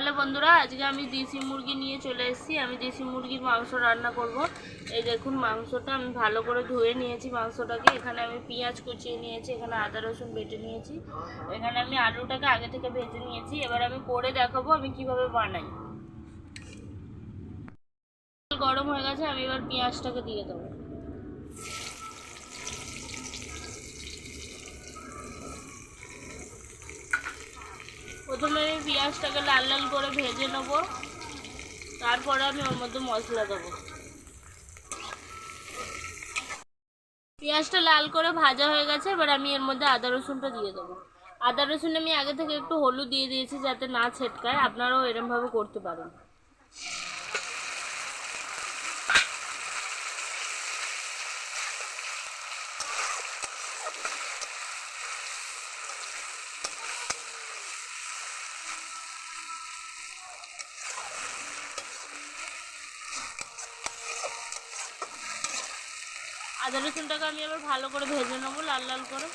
Hello বন্ধুরা, আজকে আমি দেশি মুরগি নিয়ে চলে এসেছি। আমি দেশি মুরগির মাংস রান্না করব। এই দেখুন, মাংসটা আমি ভালো করে ধুয়ে নিয়েছি। মাংসটাকে এখানে আমি পেঁয়াজ কুচিয়ে নিয়েছি, এখানে আদা রসুন বেটে নিয়েছি, এখানে আমি আলুটাকে আগে থেকে ভেজে নিয়েছি। এবার আমি করে দেখাবো আমি কিভাবে বানাই। গরম হয়ে গেছে, আমি এবার পেঁয়াজটাকে দিয়ে দেবো। প্রথমে আমি পেঁয়াজটাকে লাল লাল করে ভেজে নেবো, তারপরে আমি ওর মধ্যে মশলা দেবো। পেঁয়াজটা লাল করে ভাজা হয়ে গেছে, এবার আমি এর মধ্যে আদা রসুনটা দিয়ে দেবো। আদা রসুন আমি আগে থেকে একটু হলুদ দিয়ে দিয়েছি যাতে না ছেটকায়, আপনারাও এরমভাবে করতে পারেন। আদা রসুনটাকে আমি আবার ভালো করে ভেজে নেবো লাল লাল করে।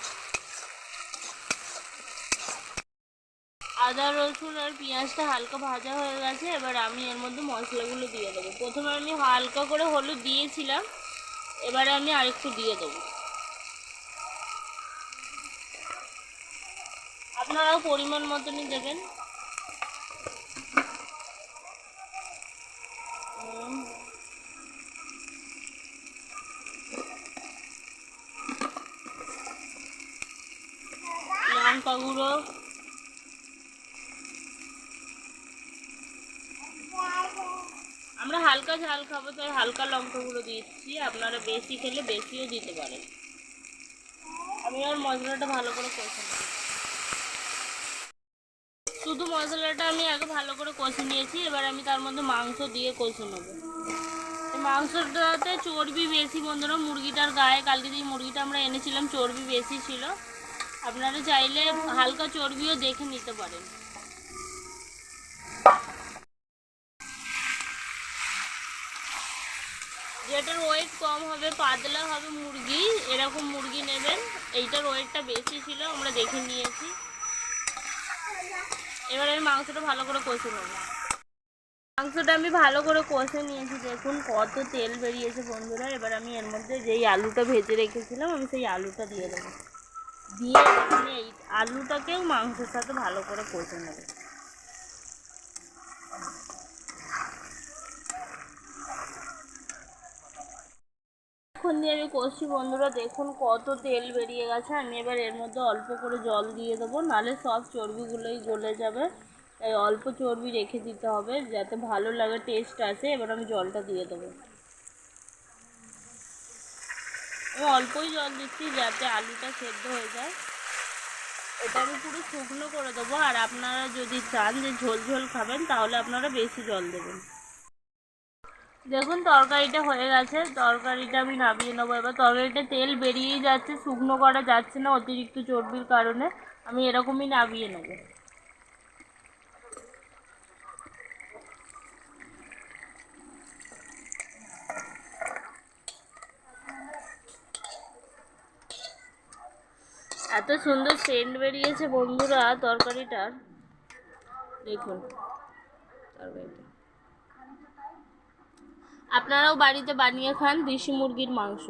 আদা রসুন আর পেঁয়াজটা হালকা ভাজা হয়ে গেছে, এবার আমি এর মধ্যে মশলাগুলো দিয়ে দেবো। প্রথমে আমি হালকা করে হলুদ দিয়েছিলাম, এবারে আমি আরেকটু দিয়ে দেবো। আপনারাও পরিমাণ মতনই দেবেন। লঙ্কা গুঁড়ো, আমরা হালকা ঝাল খাবো তাই হালকা লঙ্কা গুঁড়ো দিচ্ছি, আপনারা বেশি খেলে বেশিও দিতে পারেন। আমি আর মশলাটা ভালো করে কষে নেব। শুধু মশলাটা আমি আগে ভালো করে কষে নিয়েছি, এবার আমি তার মধ্যে মাংস দিয়ে কষে নেব। মাংসটাতে চর্বি বেশি বন্ধুরা, মুরগিটার গায়ে কালকে যে মুরগিটা আমরা এনেছিলাম চর্বি বেশি ছিল। আপনারা চাইলে হালকা চর্বিও দেখে নিতে পারেন। যেটার ওয়েট কম হবে, পাতলা হবে মুরগি, এরকম মুরগি নেবেন। এইটার ওয়েটটা বেশি ছিল, আমরা দেখে নিয়েছি। এবার আমি মাংসটা ভালো করে কষে নেব। মাংসটা আমি ভালো করে কষে নিয়েছি, দেখুন কত তেল বেরিয়েছে বন্ধুরা। এবার আমি এর মধ্যে যেই আলুটা ভেজে রেখেছিলাম আমি সেই আলুটা দিয়ে দেবো। দিয়ে আমি এই আলুটাকেও মাংসের সাথে ভালো করে কষে নেব। এখন দিয়ে আমি কষছি বন্ধুরা, দেখুন কত তেল বেরিয়ে গেছে। আমি এবার এর মধ্যে অল্প করে জল দিয়ে দেবো, নাহলে সব চর্বিগুলোই গলে যাবে। তাই অল্প চর্বি রেখে দিতে হবে যাতে ভালো লাগে, টেস্ট আসে। এবার আমি জলটা দিয়ে দেবো। আমি অল্পই জল দিচ্ছি যাতে আলুটা সেদ্ধ হয়ে যায়। এটা আমি পুরো শুকনো করে দেবো, আর আপনারা যদি চান যে ঝোল ঝোল খাবেন তাহলে আপনারা বেশি জল দেবেন। দেখুন তরকারিটা হয়ে গেছে, তরকারিটা আমি নামিয়ে নেবো। এবার তরকারিটা তেল বেরিয়েই যাচ্ছে, শুকনো করা যাচ্ছে না অতিরিক্ত চর্বির কারণে। আমি এরকমই নামিয়ে নেব। এত সুন্দর সেন্ট বেরিয়েছে বন্ধুরা তরকারিটার, দেখুন তরকারিটা। আপনারাও বাড়িতে বানিয়ে খান দেশি মুরগির মাংস।